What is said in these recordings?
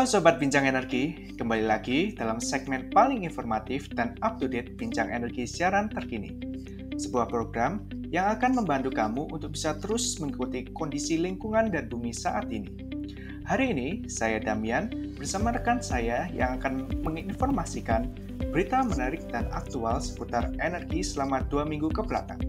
Sobat Bincang Energi, kembali lagi dalam segmen paling informatif dan up-to-date Bincang Energi siaran terkini. Sebuah program yang akan membantu kamu untuk bisa terus mengikuti kondisi lingkungan dan bumi saat ini. Hari ini, saya Damian bersama rekan saya yang akan menginformasikan berita menarik dan aktual seputar energi selama 2 minggu ke belakang.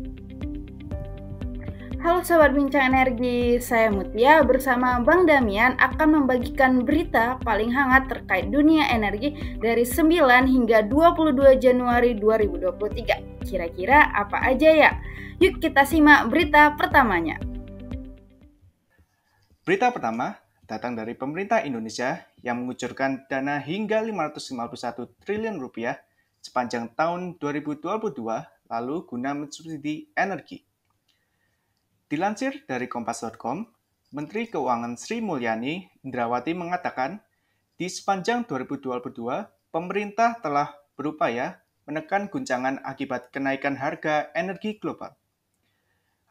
Halo Sobat Bincang Energi, saya Mutia bersama Bang Damian akan membagikan berita paling hangat terkait dunia energi dari 9 hingga 22 Januari 2023. Kira-kira apa aja ya? Yuk kita simak berita pertamanya. Berita pertama datang dari pemerintah Indonesia yang mengucurkan dana hingga 551 triliun rupiah sepanjang tahun 2022 lalu guna mensubsidi energi. Dilansir dari Kompas.com, Menteri Keuangan Sri Mulyani Indrawati mengatakan, di sepanjang 2022, pemerintah telah berupaya menekan guncangan akibat kenaikan harga energi global.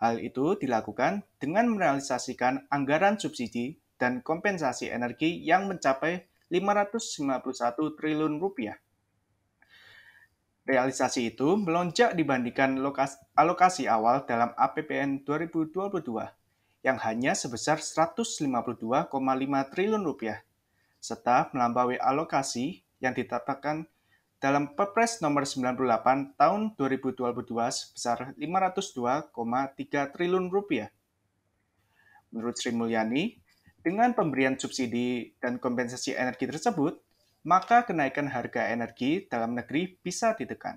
Hal itu dilakukan dengan merealisasikan anggaran subsidi dan kompensasi energi yang mencapai 591 triliun rupiah. Realisasi itu melonjak dibandingkan alokasi awal dalam APBN 2022 yang hanya sebesar 152,5 triliun rupiah, serta melampaui alokasi yang ditetapkan dalam Perpres nomor 98 tahun 2022 sebesar 502,3 triliun rupiah. Menurut Sri Mulyani, dengan pemberian subsidi dan kompensasi energi tersebut, maka kenaikan harga energi dalam negeri bisa ditekan.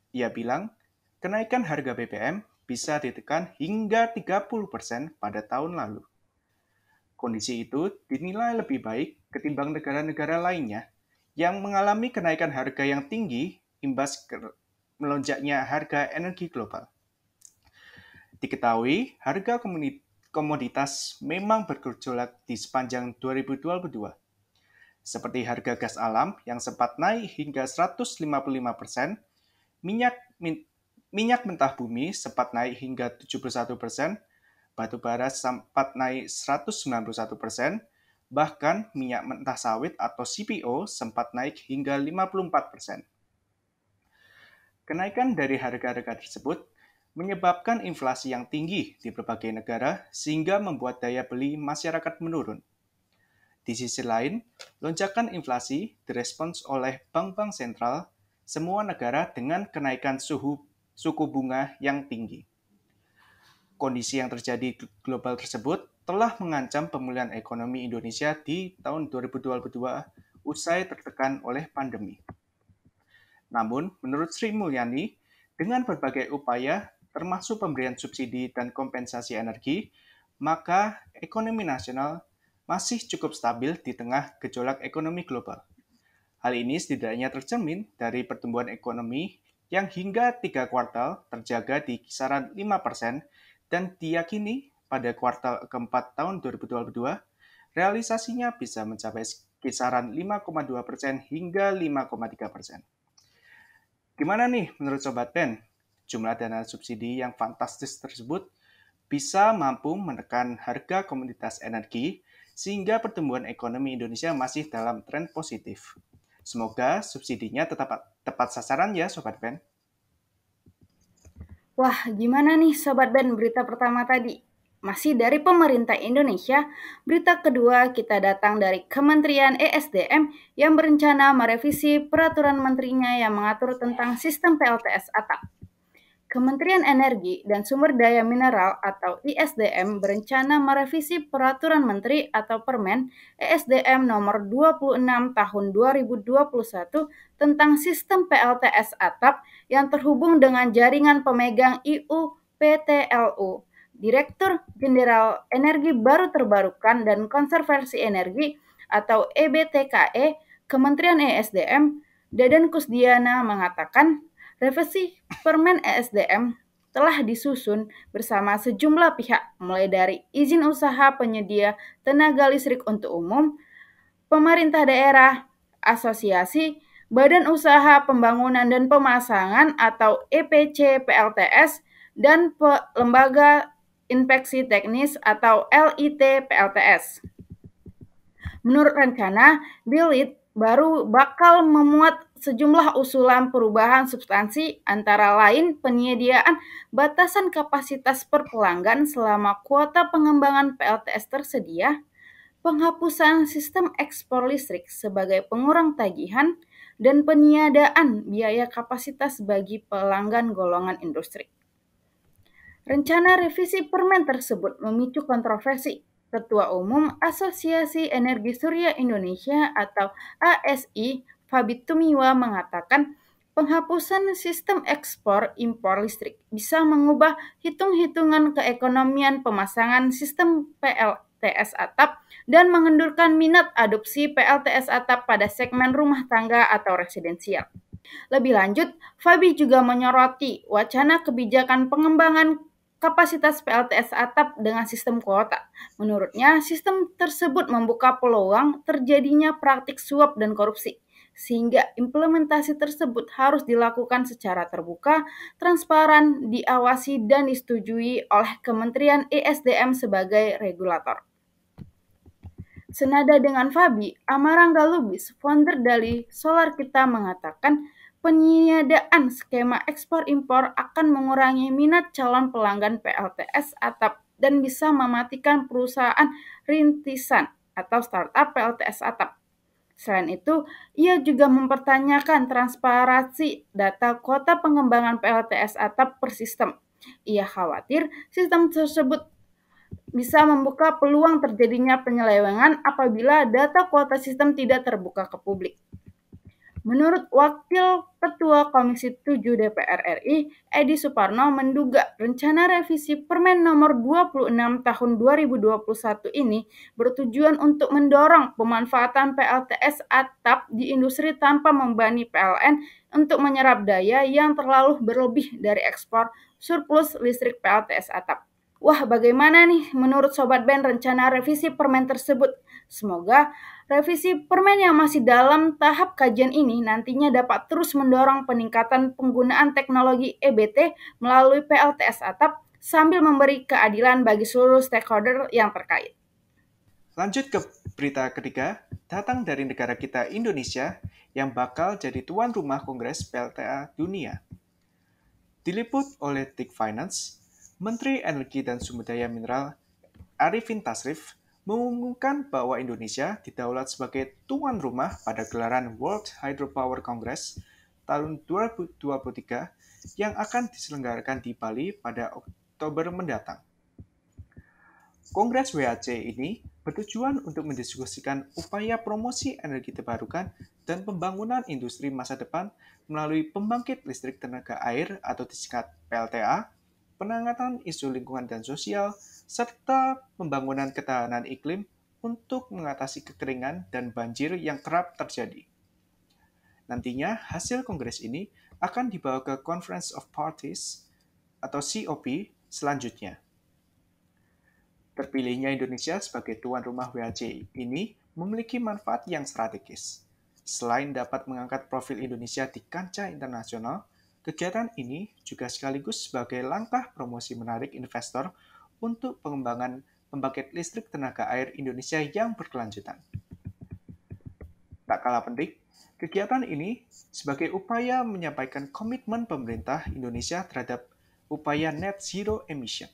Ia bilang, kenaikan harga BBM bisa ditekan hingga 30% pada tahun lalu. Kondisi itu dinilai lebih baik ketimbang negara-negara lainnya yang mengalami kenaikan harga yang tinggi imbas melonjaknya harga energi global. Diketahui, harga komoditas memang bergejolak di sepanjang 2022. Seperti harga gas alam yang sempat naik hingga 155%, minyak mentah bumi sempat naik hingga 71%, batu bara sempat naik 191%, bahkan minyak mentah sawit atau CPO sempat naik hingga 54%. Kenaikan dari harga-harga tersebut menyebabkan inflasi yang tinggi di berbagai negara sehingga membuat daya beli masyarakat menurun. Di sisi lain, lonjakan inflasi direspons oleh bank-bank sentral semua negara dengan kenaikan suku bunga yang tinggi. Kondisi yang terjadi global tersebut telah mengancam pemulihan ekonomi Indonesia di tahun 2022 usai tertekan oleh pandemi. Namun, menurut Sri Mulyani, dengan berbagai upaya termasuk pemberian subsidi dan kompensasi energi, maka ekonomi nasional masih cukup stabil di tengah gejolak ekonomi global. Hal ini setidaknya tercermin dari pertumbuhan ekonomi yang hingga 3 kuartal terjaga di kisaran 5% dan diyakini pada kuartal keempat tahun 2022, realisasinya bisa mencapai kisaran 5,2% hingga 5,3%. Gimana nih menurut Sobat Ben? Jumlah dana subsidi yang fantastis tersebut bisa mampu menekan harga komoditas energi sehingga pertumbuhan ekonomi Indonesia masih dalam tren positif. Semoga subsidinya tepat sasaran ya Sobat Ben. Wah, gimana nih Sobat Ben berita pertama tadi? Masih dari pemerintah Indonesia, berita kedua kita datang dari Kementerian ESDM yang berencana merevisi peraturan menterinya yang mengatur tentang sistem PLTS atap. Kementerian Energi dan Sumber Daya Mineral atau ISDM berencana merevisi Peraturan Menteri atau Permen ESDM nomor 26 tahun 2021 tentang sistem PLTS atap yang terhubung dengan jaringan pemegang IUPTLU. Direktur Jenderal Energi Baru Terbarukan dan Konservasi Energi atau EBTKE Kementerian ESDM Dadan Kusdiana mengatakan revisi Permen ESDM telah disusun bersama sejumlah pihak, mulai dari izin usaha penyedia tenaga listrik untuk umum, pemerintah daerah, asosiasi, badan usaha pembangunan dan pemasangan atau EPC PLTS, dan lembaga inspeksi teknis atau LIT PLTS. Menurut rencana, Bill baru bakal memuat sejumlah usulan perubahan substansi, antara lain penyediaan batasan kapasitas per pelanggan selama kuota pengembangan PLTS tersedia, penghapusan sistem ekspor listrik sebagai pengurang tagihan, dan peniadaan biaya kapasitas bagi pelanggan golongan industri. Rencana revisi permen tersebut memicu kontroversi. Ketua Umum Asosiasi Energi Surya Indonesia atau ASI, Fabi Tumiwa mengatakan penghapusan sistem ekspor impor listrik bisa mengubah hitung-hitungan keekonomian pemasangan sistem PLTS atap dan mengendurkan minat adopsi PLTS atap pada segmen rumah tangga atau residensial. Lebih lanjut, Fabi juga menyoroti wacana kebijakan pengembangan kapasitas PLTS atap dengan sistem kuota. Menurutnya, sistem tersebut membuka peluang terjadinya praktik suap dan korupsi, sehingga implementasi tersebut harus dilakukan secara terbuka, transparan, diawasi, dan disetujui oleh Kementerian ESDM sebagai regulator. Senada dengan Fabi, Amarangga Lubis, founder dari Solar Kita, mengatakan penyediaan skema ekspor-impor akan mengurangi minat calon pelanggan PLTS atap dan bisa mematikan perusahaan rintisan atau startup PLTS atap. Selain itu, ia juga mempertanyakan transparansi data kuota pengembangan PLTS atap per sistem. Ia khawatir sistem tersebut bisa membuka peluang terjadinya penyelewengan apabila data kuota sistem tidak terbuka ke publik. Menurut Wakil Ketua Komisi 7 DPR RI, Edi Suparno menduga rencana revisi Permen Nomor 26 Tahun 2021 ini bertujuan untuk mendorong pemanfaatan PLTS atap di industri tanpa membebani PLN untuk menyerap daya yang terlalu berlebih dari ekspor surplus listrik PLTS atap. Wah, bagaimana nih menurut Sobat Ben rencana revisi permen tersebut? Semoga revisi permen yang masih dalam tahap kajian ini nantinya dapat terus mendorong peningkatan penggunaan teknologi EBT melalui PLTS atap sambil memberi keadilan bagi seluruh stakeholder yang terkait. Lanjut ke berita ketiga, datang dari negara kita Indonesia yang bakal jadi tuan rumah Kongres PLTA Dunia. Diliput oleh TIK Finance, Menteri Energi dan Sumber Daya Mineral Arifin Tasrif mengumumkan bahwa Indonesia didaulat sebagai tuan rumah pada gelaran World Hydropower Congress tahun 2023 yang akan diselenggarakan di Bali pada Oktober mendatang. Kongres WHC ini bertujuan untuk mendiskusikan upaya promosi energi terbarukan dan pembangunan industri masa depan melalui pembangkit listrik tenaga air atau disingkat PLTA, penanganan isu lingkungan dan sosial, serta pembangunan ketahanan iklim untuk mengatasi kekeringan dan banjir yang kerap terjadi. Nantinya, hasil kongres ini akan dibawa ke Conference of Parties atau COP selanjutnya. Terpilihnya Indonesia sebagai tuan rumah WHC ini memiliki manfaat yang strategis. Selain dapat mengangkat profil Indonesia di kancah internasional, kegiatan ini juga sekaligus sebagai langkah promosi menarik investor untuk pengembangan pembangkit listrik tenaga air Indonesia yang berkelanjutan. Tak kalah penting, kegiatan ini sebagai upaya menyampaikan komitmen pemerintah Indonesia terhadap upaya net zero emission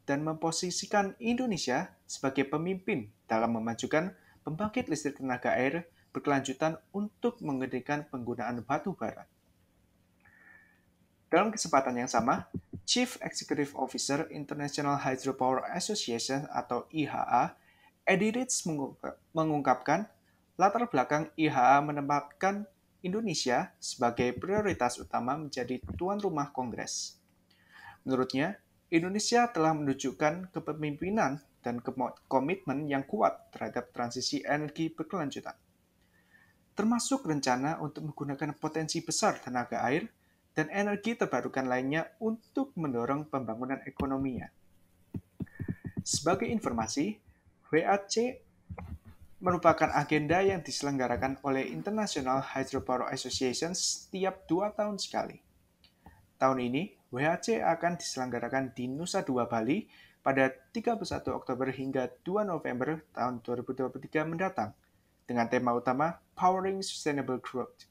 dan memposisikan Indonesia sebagai pemimpin dalam memajukan pembangkit listrik tenaga air berkelanjutan untuk menghentikan penggunaan batu bara. Dalam kesempatan yang sama, Chief Executive Officer International Hydropower Association atau IHA, Eddie Ritz mengungkapkan latar belakang IHA menempatkan Indonesia sebagai prioritas utama menjadi tuan rumah Kongres. Menurutnya, Indonesia telah menunjukkan kepemimpinan dan komitmen yang kuat terhadap transisi energi berkelanjutan, termasuk rencana untuk menggunakan potensi besar tenaga air dan energi terbarukan lainnya untuk mendorong pembangunan ekonominya. Sebagai informasi, WHC merupakan agenda yang diselenggarakan oleh International Hydropower Association setiap 2 tahun sekali. Tahun ini, WHC akan diselenggarakan di Nusa Dua, Bali pada 31 Oktober hingga 2 November tahun 2023 mendatang dengan tema utama Powering Sustainable Growth.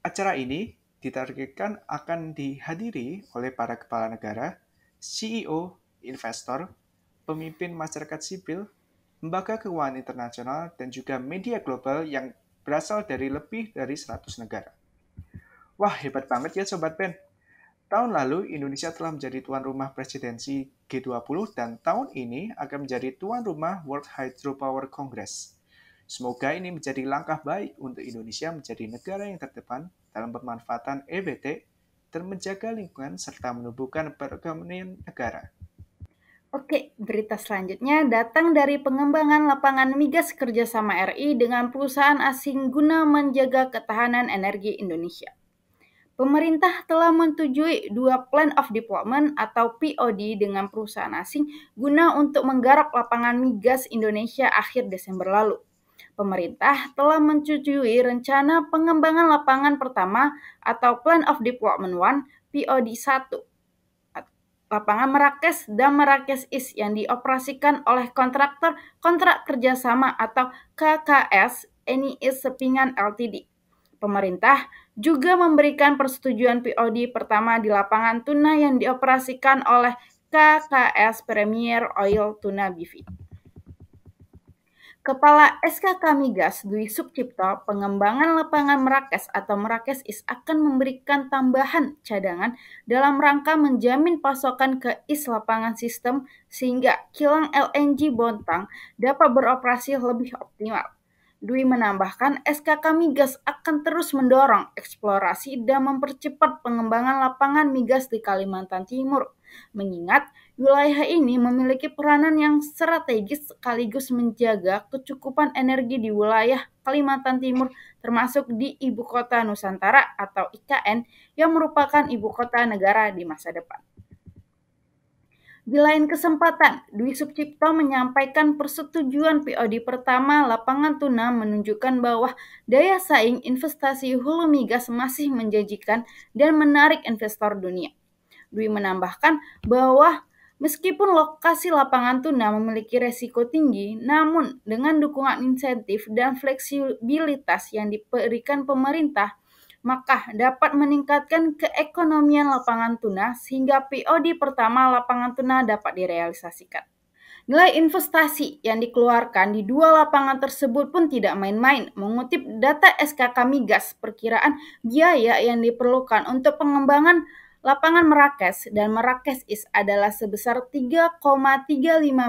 Acara ini ditargetkan akan dihadiri oleh para kepala negara, CEO, investor, pemimpin masyarakat sipil, lembaga keuangan internasional, dan juga media global yang berasal dari lebih dari 100 negara. Wah, hebat banget ya Sobat Ben. Tahun lalu, Indonesia telah menjadi tuan rumah presidensi G20 dan tahun ini akan menjadi tuan rumah World Hydropower Congress. Semoga ini menjadi langkah baik untuk Indonesia menjadi negara yang terdepan dalam pemanfaatan EBT dan menjaga lingkungan serta menumbuhkan perekonomian negara. Oke, berita selanjutnya datang dari pengembangan lapangan migas kerjasama RI dengan perusahaan asing guna menjaga ketahanan energi Indonesia. Pemerintah telah menyetujui 2 Plan of Development atau POD dengan perusahaan asing guna untuk menggarap lapangan migas Indonesia akhir Desember lalu. Pemerintah telah menyetujui rencana pengembangan lapangan pertama atau Plan of Development 1 POD 1 lapangan Merakes dan Merakes East yang dioperasikan oleh kontraktor kontrak kerjasama atau KKS NIS Sepingan Ltd. Pemerintah juga memberikan persetujuan POD pertama di lapangan tuna yang dioperasikan oleh KKS Premier Oil Tuna BV. Kepala SKK Migas Dwi Sukcipto, pengembangan lapangan Merakes atau Merakes East akan memberikan tambahan cadangan dalam rangka menjamin pasokan ke East lapangan sistem sehingga kilang LNG Bontang dapat beroperasi lebih optimal. Dwi menambahkan SKK Migas akan terus mendorong eksplorasi dan mempercepat pengembangan lapangan migas di Kalimantan Timur, mengingat wilayah ini memiliki peranan yang strategis sekaligus menjaga kecukupan energi di wilayah Kalimantan Timur termasuk di Ibu Kota Nusantara atau IKN yang merupakan ibu kota negara di masa depan. Di lain kesempatan, Dwi Sukcipto menyampaikan persetujuan POD pertama lapangan tuna menunjukkan bahwa daya saing investasi hulu migas masih menjanjikan dan menarik investor dunia. Dwi menambahkan bahwa meskipun lokasi lapangan tuna memiliki resiko tinggi, namun dengan dukungan insentif dan fleksibilitas yang diberikan pemerintah, maka dapat meningkatkan keekonomian lapangan tuna sehingga POD pertama lapangan tuna dapat direalisasikan. Nilai investasi yang dikeluarkan di 2 lapangan tersebut pun tidak main-main. Mengutip data SKK Migas, perkiraan biaya yang diperlukan untuk pengembangan lapangan Merakes dan Merakes East adalah sebesar 3,35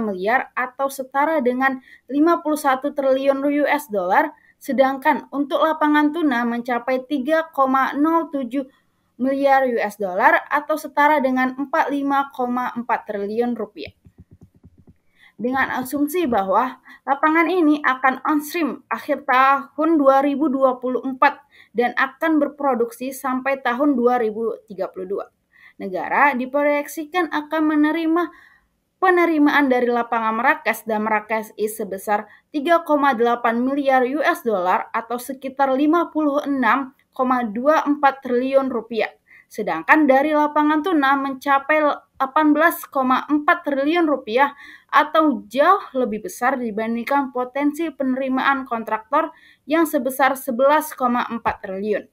miliar atau setara dengan 51 triliun US dollar, sedangkan untuk lapangan tuna mencapai 3,07 miliar US dollar atau setara dengan 45,4 triliun rupiah. Dengan asumsi bahwa lapangan ini akan on-stream akhir tahun 2024 dan akan berproduksi sampai tahun 2032. Negara diproyeksikan akan menerima penerimaan dari lapangan Merakes dan Merakes East sebesar 3,8 miliar US dollar atau sekitar 56,24 triliun rupiah. Sedangkan dari lapangan tuna mencapai 18,4 triliun rupiah atau jauh lebih besar dibandingkan potensi penerimaan kontraktor yang sebesar 11,4 triliun.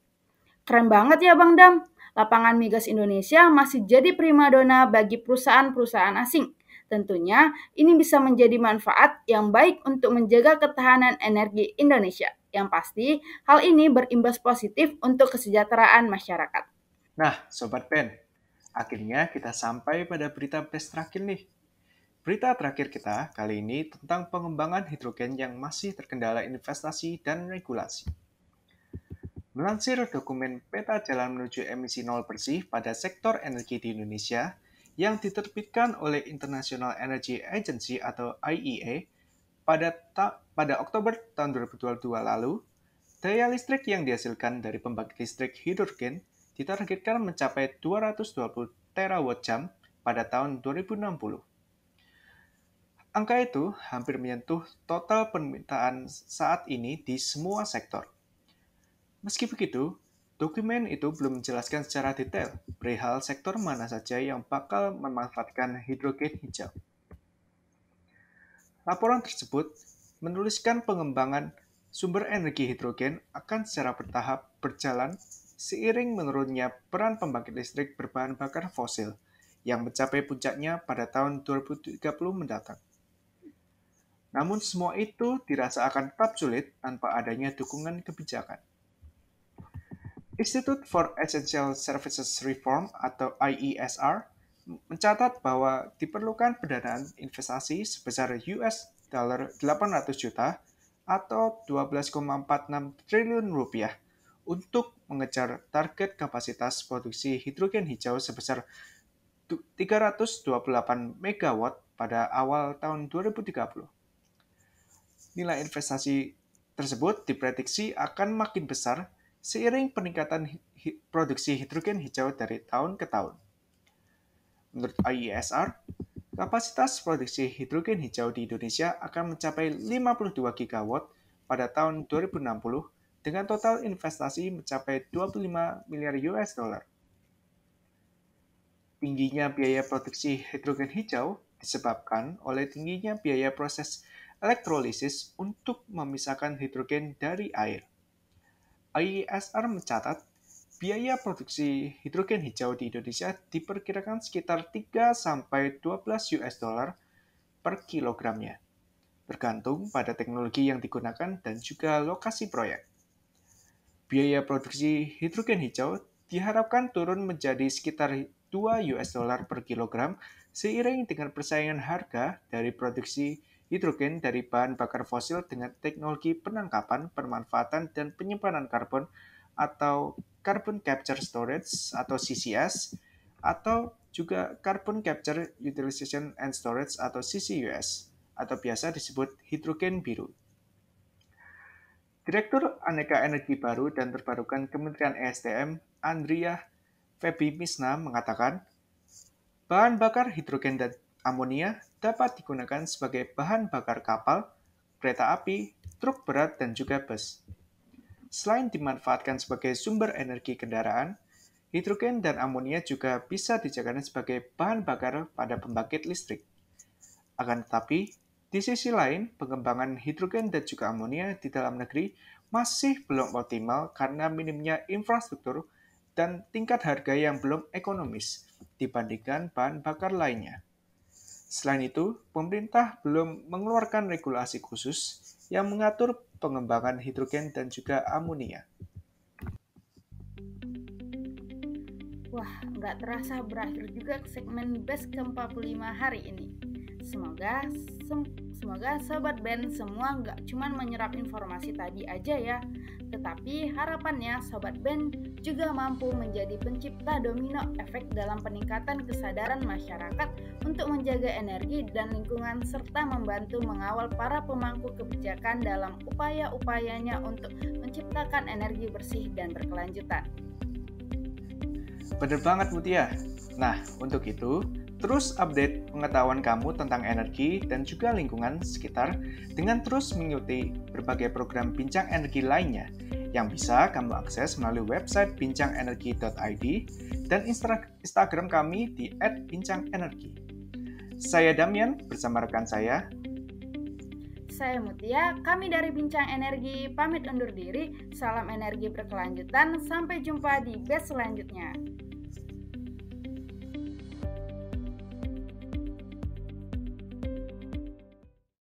Keren banget ya Bang Dam. Lapangan migas Indonesia masih jadi primadona bagi perusahaan-perusahaan asing. Tentunya ini bisa menjadi manfaat yang baik untuk menjaga ketahanan energi Indonesia. Yang pasti, hal ini berimbas positif untuk kesejahteraan masyarakat. Nah, Sobat Ben, akhirnya kita sampai pada berita best terakhir nih. Berita terakhir kita kali ini tentang pengembangan hidrogen yang masih terkendala investasi dan regulasi. Melansir dokumen peta jalan menuju emisi nol bersih pada sektor energi di Indonesia yang diterbitkan oleh International Energy Agency atau IEA pada Oktober tahun 2022 lalu, daya listrik yang dihasilkan dari pembangkit listrik hidrogen ditargetkan mencapai 220 terawatt jam pada tahun 2060. Angka itu hampir menyentuh total permintaan saat ini di semua sektor. Meski begitu, Dokumen itu belum menjelaskan secara detail perihal sektor mana saja yang bakal memanfaatkan hidrogen hijau. Laporan tersebut menuliskan pengembangan sumber energi hidrogen akan secara bertahap berjalan seiring menurunnya peran pembangkit listrik berbahan bakar fosil yang mencapai puncaknya pada tahun 2030 mendatang. Namun semua itu dirasa akan tetap sulit tanpa adanya dukungan kebijakan. Institute for Essential Services Reform atau IESR mencatat bahwa diperlukan pendanaan investasi sebesar US$800 juta atau 12,46 triliun rupiah untuk mengejar target kapasitas produksi hidrogen hijau sebesar 328 megawatt pada awal tahun 2030. Nilai investasi tersebut diprediksi akan makin besar seiring peningkatan produksi hidrogen hijau dari tahun ke tahun. Menurut IESR, kapasitas produksi hidrogen hijau di Indonesia akan mencapai 52 gigawatt pada tahun 2060 dengan total investasi mencapai 25 miliar US dollar. Tingginya biaya produksi hidrogen hijau disebabkan oleh tingginya biaya proses elektrolisis untuk memisahkan hidrogen dari air. IESR mencatat biaya produksi hidrogen hijau di Indonesia diperkirakan sekitar 3-12 US dollar per kilogramnya, bergantung pada teknologi yang digunakan dan juga lokasi proyek. Biaya produksi hidrogen hijau diharapkan turun menjadi sekitar 2 US dollar per kilogram seiring dengan persaingan harga dari produksi hidrogen dari bahan bakar fosil dengan teknologi penangkapan, pemanfaatan, dan penyimpanan karbon atau Carbon Capture Storage atau CCS atau juga Carbon Capture Utilization and Storage atau CCUS atau biasa disebut hidrogen biru. Direktur Aneka Energi Baru dan Terbarukan Kementerian ESDM, Andrea Febimisna mengatakan, bahan bakar hidrogen dan amonia dapat digunakan sebagai bahan bakar kapal, kereta api, truk berat, dan juga bus. Selain dimanfaatkan sebagai sumber energi kendaraan, hidrogen dan amonia juga bisa dijadikan sebagai bahan bakar pada pembangkit listrik. Akan tetapi, di sisi lain, pengembangan hidrogen dan juga amonia di dalam negeri masih belum optimal karena minimnya infrastruktur dan tingkat harga yang belum ekonomis dibandingkan bahan bakar lainnya. Selain itu, pemerintah belum mengeluarkan regulasi khusus yang mengatur pengembangan hidrogen dan juga amonia. Wah, nggak terasa berakhir juga segmen BES ke-45 hari ini. Semoga Sobat Ben semua nggak cuma menyerap informasi tadi aja ya, tetapi harapannya Sobat Ben juga mampu menjadi pencipta domino efek dalam peningkatan kesadaran masyarakat untuk menjaga energi dan lingkungan serta membantu mengawal para pemangku kebijakan dalam upaya-upayanya untuk menciptakan energi bersih dan berkelanjutan. Bener banget Mutia. Nah, untuk itu, terus update pengetahuan kamu tentang energi dan juga lingkungan sekitar dengan terus mengikuti berbagai program Bincang Energi lainnya yang bisa kamu akses melalui website bincangenergi.id dan Instagram kami di @bincangenergi. Saya Damian bersama rekan saya. Saya Mutia, kami dari Bincang Energi pamit undur diri. Salam energi berkelanjutan, sampai jumpa di BES selanjutnya.